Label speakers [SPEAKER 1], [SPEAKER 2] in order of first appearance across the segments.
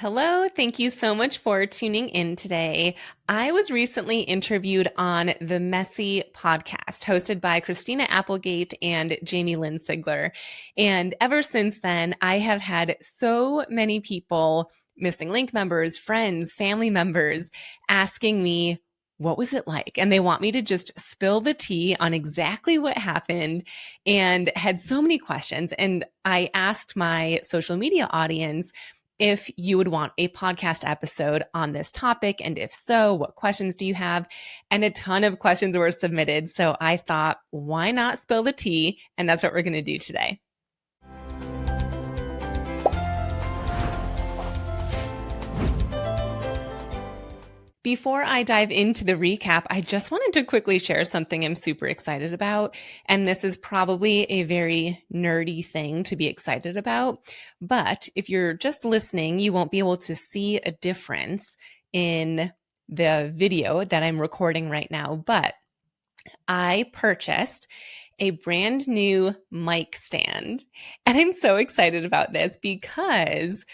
[SPEAKER 1] Hello, thank you so much for tuning in today. I was recently interviewed on the Messy podcast hosted by Christina Applegate and jamie-lynn Sigler. And ever since then, I have had so many people, missing link members, friends, family members, asking me, what was it like? And they want me to just spill the tea on exactly what happened and had so many questions. And I asked my social media audience if you would want a podcast episode on this topic. And if so, what questions do you have? And a ton of questions were submitted. So I thought, why not spill the tea? And that's what we're going to do today. Before I dive into the recap, I just wanted to quickly share something I'm super excited about. And this is probably a very nerdy thing to be excited about. But if you're just listening, you won't be able to see a difference in the video that I'm recording right now. But I purchased a brand new mic stand. And I'm so excited about this because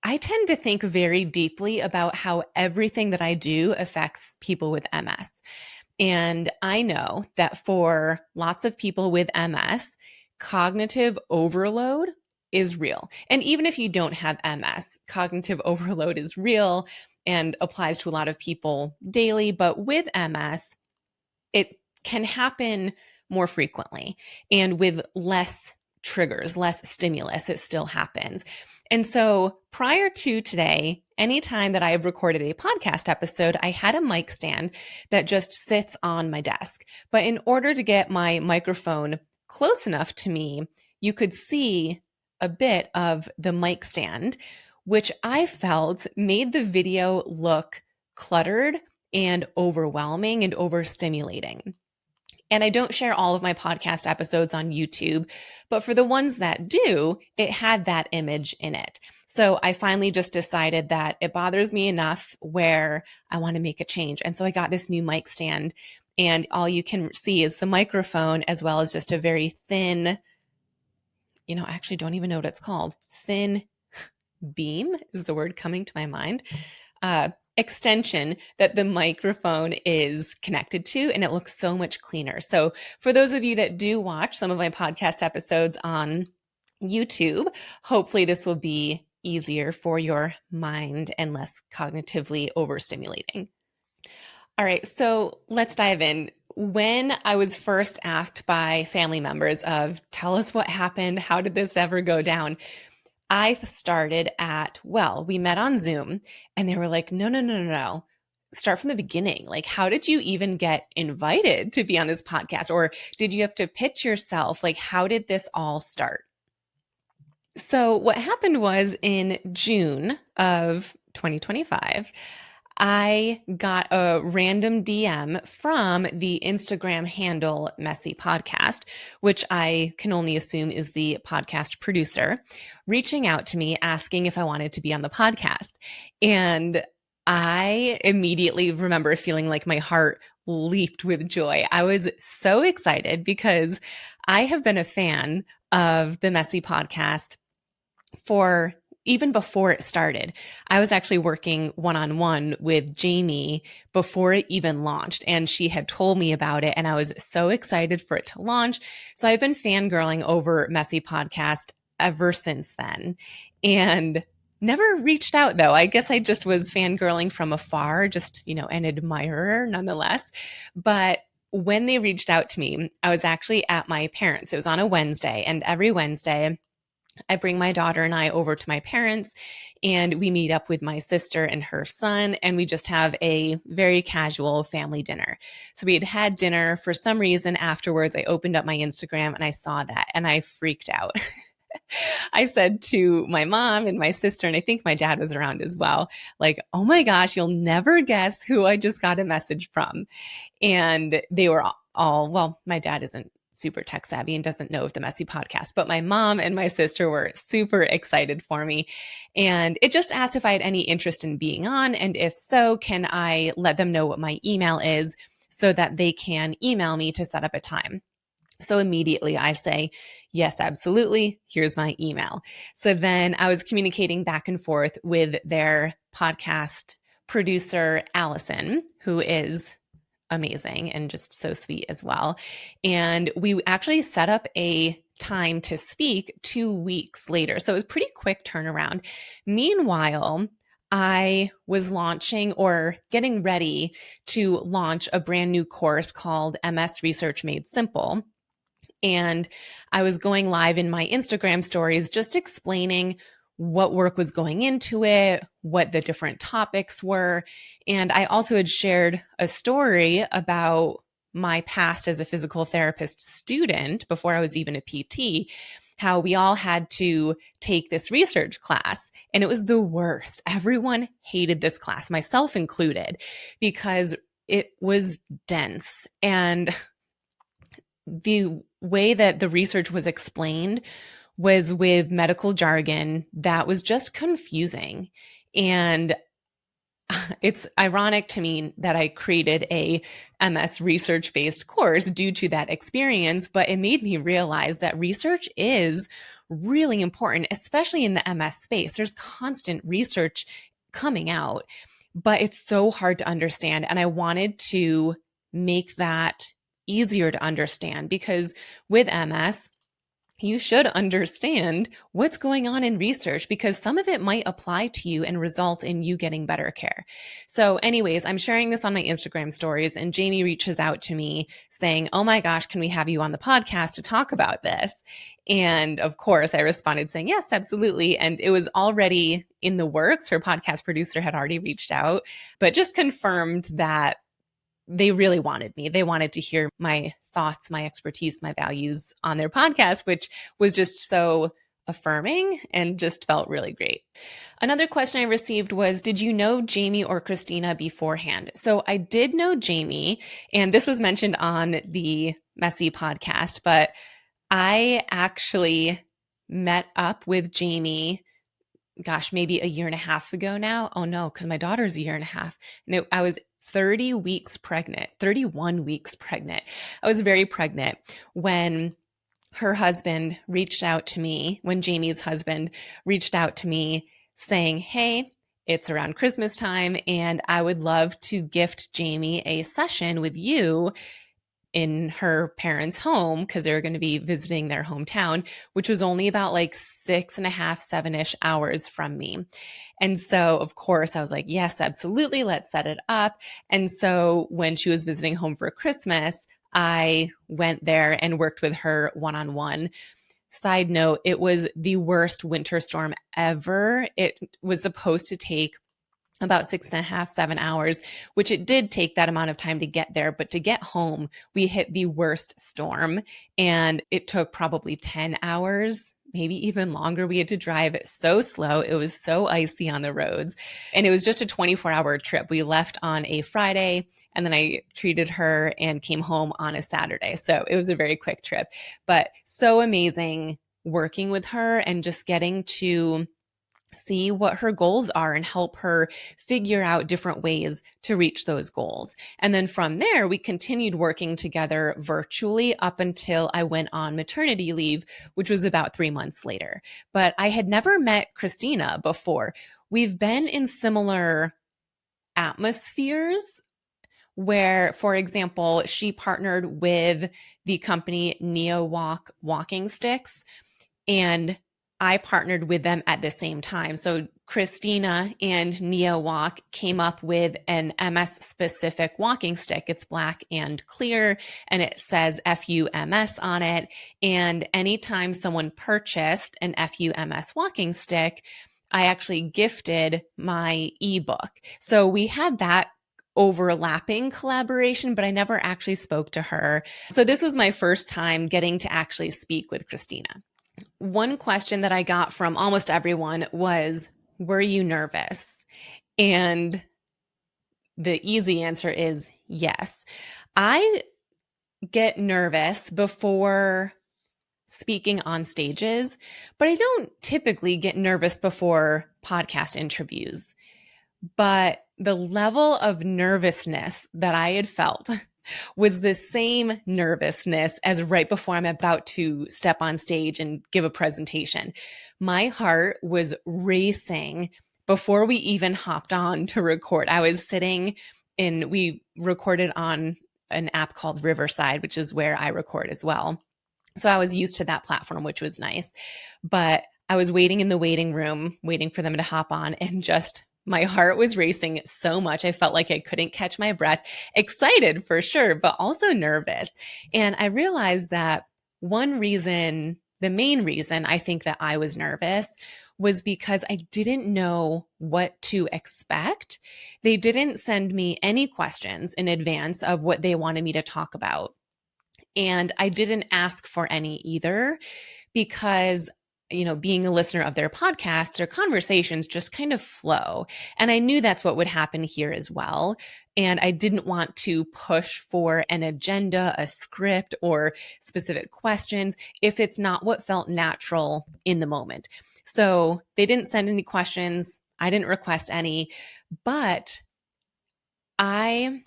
[SPEAKER 1] I tend to think very deeply about how everything that I do affects people with MS. And I know that for lots of people with MS, cognitive overload is real. And even if you don't have MS, cognitive overload is real and applies to a lot of people daily. But with MS, it can happen more frequently and with less triggers, less stimulus, it still happens. And so prior to today, anytime that I have recorded a podcast episode, I had a mic stand that just sits on my desk. But in order to get my microphone close enough to me, you could see a bit of the mic stand, which I felt made the video look cluttered and overwhelming and overstimulating. And I don't share all of my podcast episodes on YouTube, but for the ones that do, it had that image in it. So I finally just decided that it bothers me enough where I want to make a change. And so I got this new mic stand, and all you can see is the microphone as well as just a very thin, I actually don't even know what it's called. Thin beam is the word coming to my mind. Extension that the microphone is connected to, and it looks so much cleaner. So for those of you that do watch some of my podcast episodes on YouTube, hopefully this will be easier for your mind and less cognitively overstimulating. All right, so let's dive in. When I was first asked by family members of, tell us what happened, how did this ever go down? I started at, we met on Zoom, and they were like, no. Start from the beginning. Like, how did you even get invited to be on this podcast? Or did you have to pitch yourself? Like, how did this all start? So what happened was in June of 2025, I got a random DM from the Instagram handle Messy Podcast, which I can only assume is the podcast producer, reaching out to me asking if I wanted to be on the podcast. And I immediately remember feeling like my heart leaped with joy. I was so excited because I have been a fan of the Messy Podcast for even before it started. I was actually working one-on-one with Jamie before it even launched, and she had told me about it, and I was so excited for it to launch. So I've been fangirling over Messy Podcast ever since then, and never reached out though. I guess I just was fangirling from afar, just, an admirer nonetheless. But when they reached out to me, I was actually at my parents'. It was on a Wednesday, and every Wednesday I bring my daughter and I over to my parents, and we meet up with my sister and her son, and we just have a very casual family dinner. So we had dinner. For some reason afterwards, I opened up my Instagram and I saw that, and I freaked out. I said to my mom and my sister, and I think my dad was around as well, like, oh my gosh, you'll never guess who I just got a message from. And they were all, my dad isn't super tech savvy and doesn't know of the Messy Podcast, but my mom and my sister were super excited for me. And it just asked if I had any interest in being on. And if so, can I let them know what my email is so that they can email me to set up a time? So immediately I say, yes, absolutely. Here's my email. So then I was communicating back and forth with their podcast producer, Allison, who is amazing and just so sweet as well. And we actually set up a time to speak 2 weeks later. So it was a pretty quick turnaround. Meanwhile, I was launching or getting ready to launch a brand new course called MS Research Made Simple. And I was going live in my Instagram stories, just explaining what work was going into it, what the different topics were. And I also had shared a story about my past as a physical therapist student before I was even a PT, how we all had to take this research class. And it was the worst. Everyone hated this class, myself included, because it was dense. And the way that the research was explained was with medical jargon that was just confusing. And it's ironic to me that I created a MS research based course due to that experience, but it made me realize that research is really important, especially in the MS space. There's constant research coming out, but it's so hard to understand. And I wanted to make that easier to understand because with MS, you should understand what's going on in research because some of it might apply to you and result in you getting better care. So anyways, I'm sharing this on my Instagram stories and Jamie reaches out to me saying, oh my gosh, can we have you on the podcast to talk about this? And of course, I responded saying, yes, absolutely. And it was already in the works. Her podcast producer had already reached out, but just confirmed that they really wanted me. They wanted to hear my thoughts, my expertise, my values on their podcast, which was just so affirming and just felt really great. Another question I received was, did you know Jamie or Christina beforehand? So I did know Jamie, and this was mentioned on the Messy podcast, but I actually met up with Jamie, gosh, maybe a year and a half ago now. Oh no, because my daughter's a year and a half. And I was 30 weeks pregnant, 31 weeks pregnant. I was very pregnant when her husband reached out to me, when Jamie's husband reached out to me saying, hey, it's around Christmas time, and I would love to gift Jamie a session with you in her parents' home because they were going to be visiting their hometown, which was only about like 6.5, 7-ish hours from me. And so, of course, I was like, yes, absolutely. Let's set it up. And so when she was visiting home for Christmas, I went there and worked with her one-on-one. Side note, it was the worst winter storm ever. It was supposed to take about 6.5, 7 hours, which it did take that amount of time to get there. But to get home, we hit the worst storm and it took probably 10 hours, maybe even longer. We had to drive so slow. It was so icy on the roads. And it was just a 24-hour trip. We left on a Friday and then I treated her and came home on a Saturday. So it was a very quick trip, but so amazing working with her and just getting to see what her goals are and help her figure out different ways to reach those goals. And then from there, we continued working together virtually up until I went on maternity leave, which was about 3 months later. But I had never met Christina before. We've been in similar atmospheres where, for example, she partnered with the company NeoWalk walking sticks, and I partnered with them at the same time. So Christina and NeoWalk came up with an MS specific walking stick. It's black and clear and it says FUMS on it. And anytime someone purchased an FUMS walking stick, I actually gifted my ebook. So we had that overlapping collaboration, but I never actually spoke to her. So this was my first time getting to actually speak with Christina. One question that I got from almost everyone was, were you nervous? And the easy answer is yes. I get nervous before speaking on stages, but I don't typically get nervous before podcast interviews. But the level of nervousness that I had felt was the same nervousness as right before I'm about to step on stage and give a presentation. My heart was racing before we even hopped on to record. I was sitting in, we recorded on an app called Riverside, which is where I record as well. So I was used to that platform, which was nice. But I was waiting in the waiting room, waiting for them to hop on, and just my heart was racing so much. I felt like I couldn't catch my breath, excited for sure, but also nervous. And I realized that one reason, the main reason I think that I was nervous was because I didn't know what to expect. They didn't send me any questions in advance of what they wanted me to talk about. And I didn't ask for any either because, being a listener of their podcast, their conversations just kind of flow. And I knew that's what would happen here as well. And I didn't want to push for an agenda, a script, or specific questions if it's not what felt natural in the moment. So they didn't send any questions. I didn't request any, but I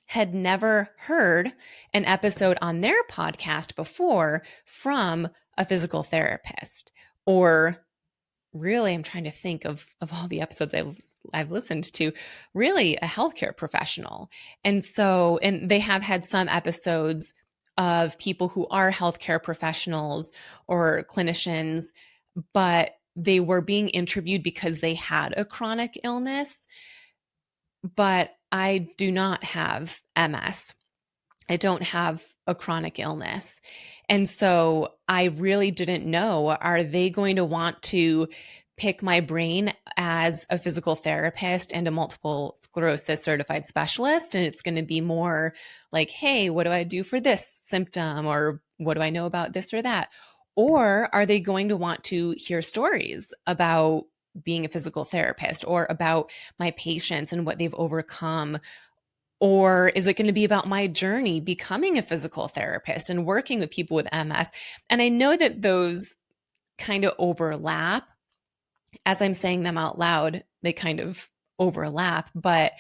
[SPEAKER 1] had never heard an episode on their podcast before from a physical therapist, or really, I'm trying to think of all the episodes I've listened to, really a healthcare professional. And they have had some episodes of people who are healthcare professionals or clinicians, but they were being interviewed because they had a chronic illness. But I do not have MS. I don't have a chronic illness. And so I really didn't know, are they going to want to pick my brain as a physical therapist and a multiple sclerosis certified specialist? And it's going to be more like, hey, what do I do for this symptom? Or what do I know about this or that? Or are they going to want to hear stories about being a physical therapist or about my patients and what they've overcome? Or is it going to be about my journey becoming a physical therapist and working with people with MS? And I know that those kind of overlap. As I'm saying them out loud, they kind of overlap, but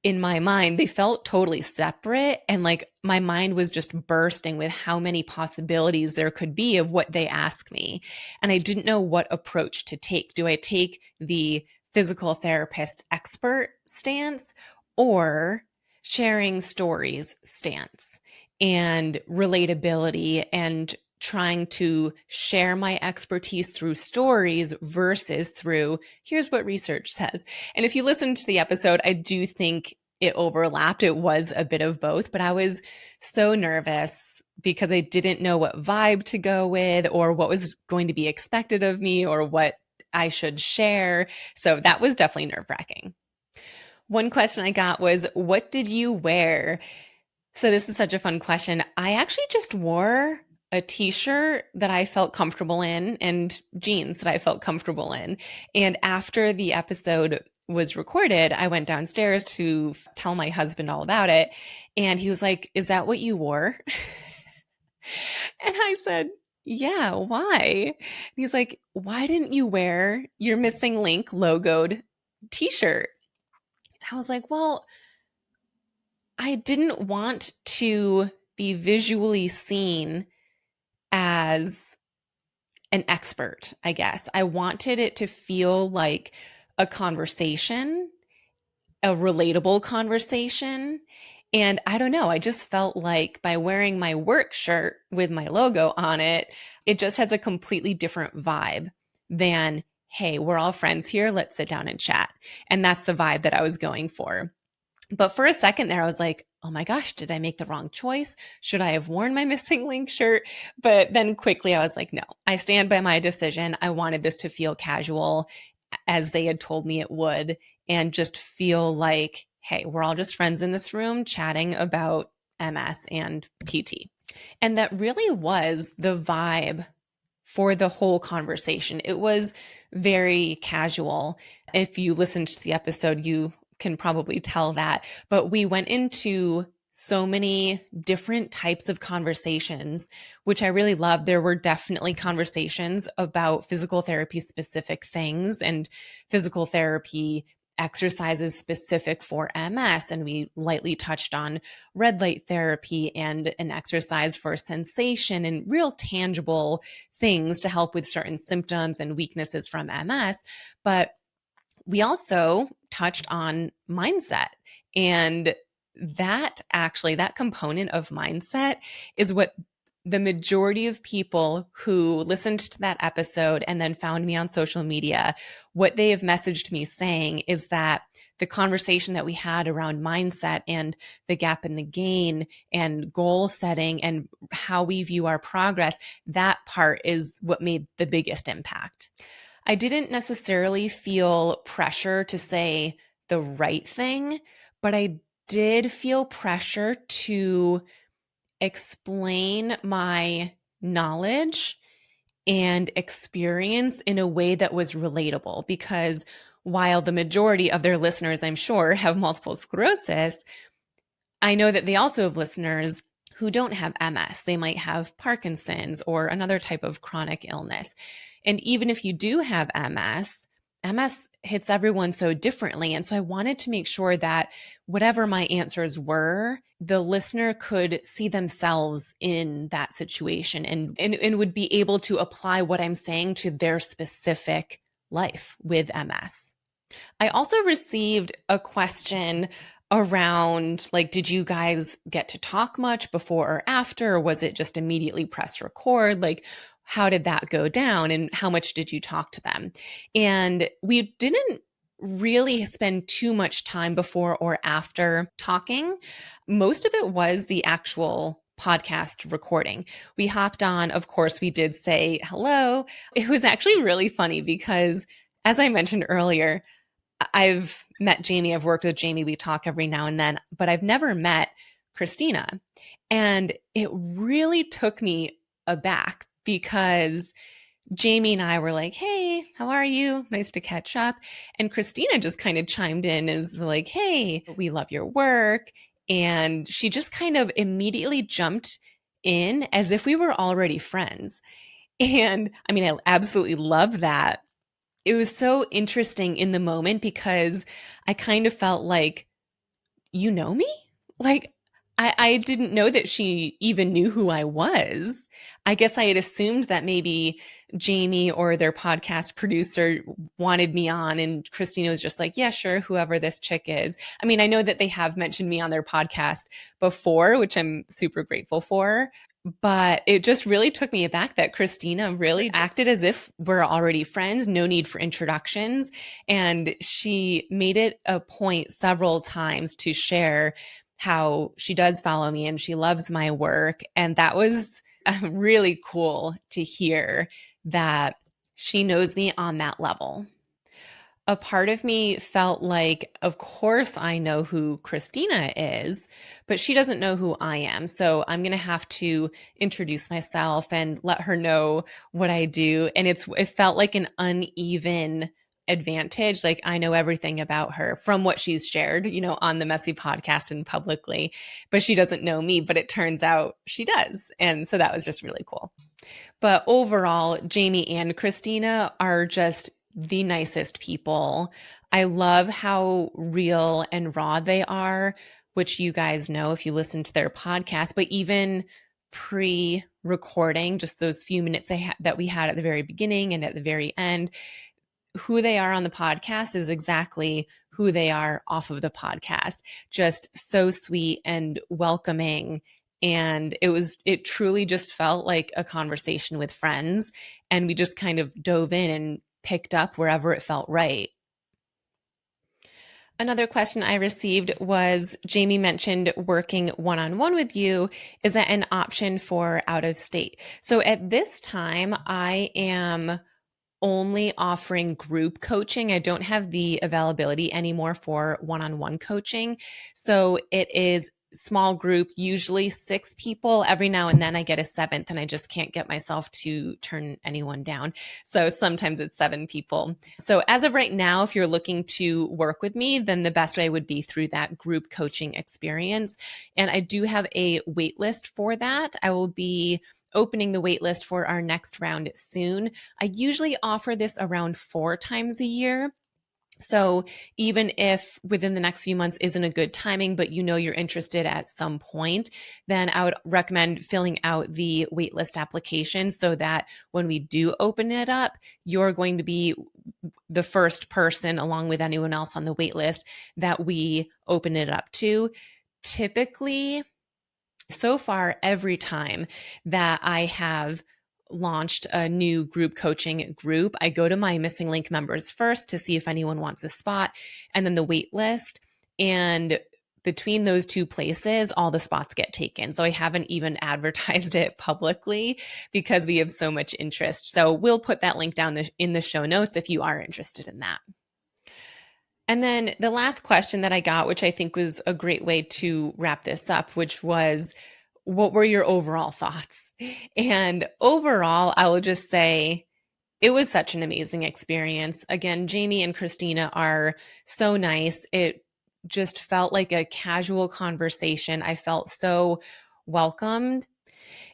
[SPEAKER 1] in my mind, they felt totally separate. And like my mind was just bursting with how many possibilities there could be of what they ask me. And I didn't know what approach to take. Do I take the physical therapist expert stance or sharing stories stance and relatability and trying to share my expertise through stories versus through, here's what research says. And if you listen to the episode, I do think it overlapped. It was a bit of both, but I was so nervous because I didn't know what vibe to go with or what was going to be expected of me or what I should share. So that was definitely nerve-wracking. One question I got was, what did you wear? So this is such a fun question. I actually just wore a t-shirt that I felt comfortable in and jeans that I felt comfortable in. And after the episode was recorded, I went downstairs to tell my husband all about it. And he was like, "Is that what you wore?" And I said, "Yeah, why?" And he's like, "Why didn't you wear your Missing Link logoed t-shirt?" I was like, well, I didn't want to be visually seen as an expert, I guess. I wanted it to feel like a conversation, a relatable conversation. And I don't know, I just felt like by wearing my work shirt with my logo on it, it just has a completely different vibe than, hey, we're all friends here, let's sit down and chat. And that's the vibe that I was going for. But for a second there, I was like, oh my gosh, did I make the wrong choice? Should I have worn my Missing Link shirt? But then quickly I was like, no, I stand by my decision. I wanted this to feel casual as they had told me it would, and just feel like, hey, we're all just friends in this room chatting about MS and PT. And that really was the vibe for the whole conversation. It was very casual. If you listened to the episode, you can probably tell that. But we went into so many different types of conversations, which I really loved. There were definitely conversations about physical therapy specific things and physical therapy exercises specific for MS. And we lightly touched on red light therapy and an exercise for sensation and real tangible things to help with certain symptoms and weaknesses from MS. But we also touched on mindset. And that component of mindset is what the majority of people who listened to that episode and then found me on social media, what they have messaged me saying is that the conversation that we had around mindset and the gap and the gain and goal setting and how we view our progress, that part is what made the biggest impact. I didn't necessarily feel pressure to say the right thing, but I did feel pressure to explain my knowledge and experience in a way that was relatable. Because while the majority of their listeners, I'm sure, have multiple sclerosis, I know that they also have listeners who don't have MS. They might have Parkinson's or another type of chronic illness. And even if you do have MS hits everyone so differently. And so I wanted to make sure that whatever my answers were, the listener could see themselves in that situation and would be able to apply what I'm saying to their specific life with MS. I also received a question around, like, did you guys get to talk much before or after, or was it just immediately press record? Like, how did that go down and how much did you talk to them? And we didn't really spend too much time before or after talking. Most of it was the actual podcast recording. We hopped on, of course, we did say hello. It was actually really funny because, as I mentioned earlier, I've met Jamie, I've worked with Jamie, we talk every now and then, but I've never met Christina. And it really took me aback because Jamie and I were like, hey, how are you? Nice to catch up. And Christina just kind of chimed in as like, hey, we love your work. And she just kind of immediately jumped in as if we were already friends. And I mean, I absolutely love that. It was so interesting in the moment because I kind of felt like, you know me? Like, I didn't know that she even knew who I was. I guess I had assumed that maybe Jamie or their podcast producer wanted me on, and Christina was just like, yeah, sure, whoever this chick is. I mean, I know that they have mentioned me on their podcast before, which I'm super grateful for. But it just really took me aback that Christina really acted as if we're already friends, no need for introductions. And she made it a point several times to share how she does follow me and she loves my work. And that was really cool to hear that she knows me on that level. A part of me felt like, of course, I know who Christina is, but she doesn't know who I am. So I'm going to have to introduce myself and let her know what I do. And it felt like an uneven advantage. Like, I know everything about her from what she's shared, on the Messy podcast and publicly, but she doesn't know me, but it turns out she does. And so that was just really cool. But overall, Jamie and Christina are just the nicest people. I love how real and raw they are, which you guys know if you listen to their podcast, but even pre-recording, just those few minutes that we had at the very beginning and at the very end, who they are on the podcast is exactly who they are off of the podcast. Just so sweet and welcoming. And it truly just felt like a conversation with friends. And we just kind of dove in and picked up wherever it felt right. Another question I received was, Jamie mentioned working one-on-one with you. Is that an option for out of state? So at this time, I am only offering group coaching. I don't have the availability anymore for one-on-one coaching. So it is small group, usually 6 people. Every now and then I get a 7th and I just can't get myself to turn anyone down. So sometimes it's 7 people. So as of right now, if you're looking to work with me, then the best way would be through that group coaching experience. And I do have a wait list for that. I will be opening the waitlist for our next round soon. I usually offer this around 4 times a year. So even if within the next few months isn't a good timing, but you know you're interested at some point, then I would recommend filling out the waitlist application so that when we do open it up, you're going to be the first person, along with anyone else on the waitlist, that we open it up to. Typically, so far, every time that I have launched a new group coaching group, I go to my missing link members first to see if anyone wants a spot, and then the wait list. And between those two places, all the spots get taken. So I haven't even advertised it publicly because we have so much interest. So we'll put that link down in the show notes if you are interested in that. And then the last question that I got, which I think was a great way to wrap this up, which was, what were your overall thoughts? And overall, I will just say it was such an amazing experience. Again, Jamie and Christina are so nice. It just felt like a casual conversation. I felt so welcomed,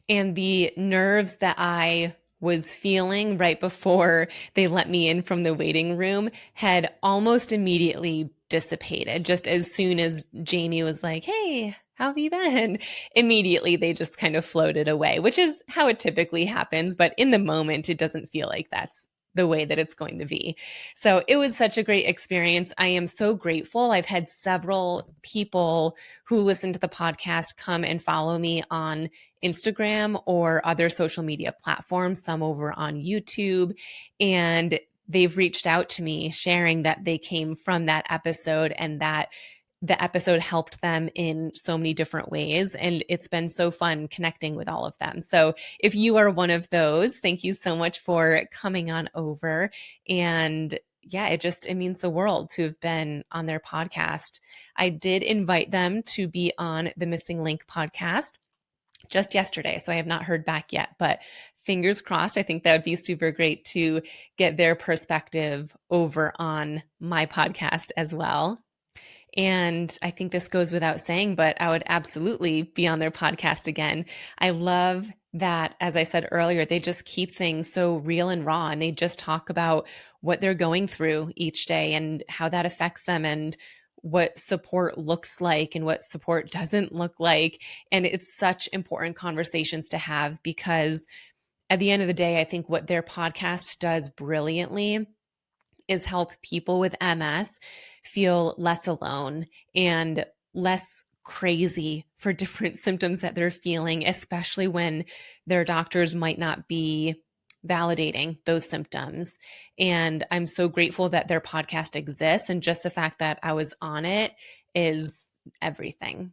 [SPEAKER 1] and the nerves that I was feeling right before they let me in from the waiting room had almost immediately dissipated. Just as soon as Jamie was like, "Hey, how have you been?" Immediately they just kind of floated away, which is how it typically happens. But in the moment, it doesn't feel like that's the way that it's going to be. So it was such a great experience. I am so grateful. I've had several people who listen to the podcast come and follow me on Instagram or other social media platforms, some over on YouTube. And they've reached out to me sharing that they came from that episode and that the episode helped them in so many different ways. And it's been so fun connecting with all of them. So if you are one of those, thank you so much for coming on over. And yeah, it means the world to have been on their podcast. I did invite them to be on the Missing Link podcast just yesterday. So I have not heard back yet, but fingers crossed. I think that would be super great to get their perspective over on my podcast as well. And I think this goes without saying, but I would absolutely be on their podcast again. I love that, as I said earlier, they just keep things so real and raw, and they just talk about what they're going through each day and how that affects them and what support looks like and what support doesn't look like. And it's such important conversations to have because at the end of the day, I think what their podcast does brilliantly is help people with MS feel less alone and less crazy for different symptoms that they're feeling, especially when their doctors might not be validating those symptoms. And I'm so grateful that their podcast exists. And just the fact that I was on it is everything.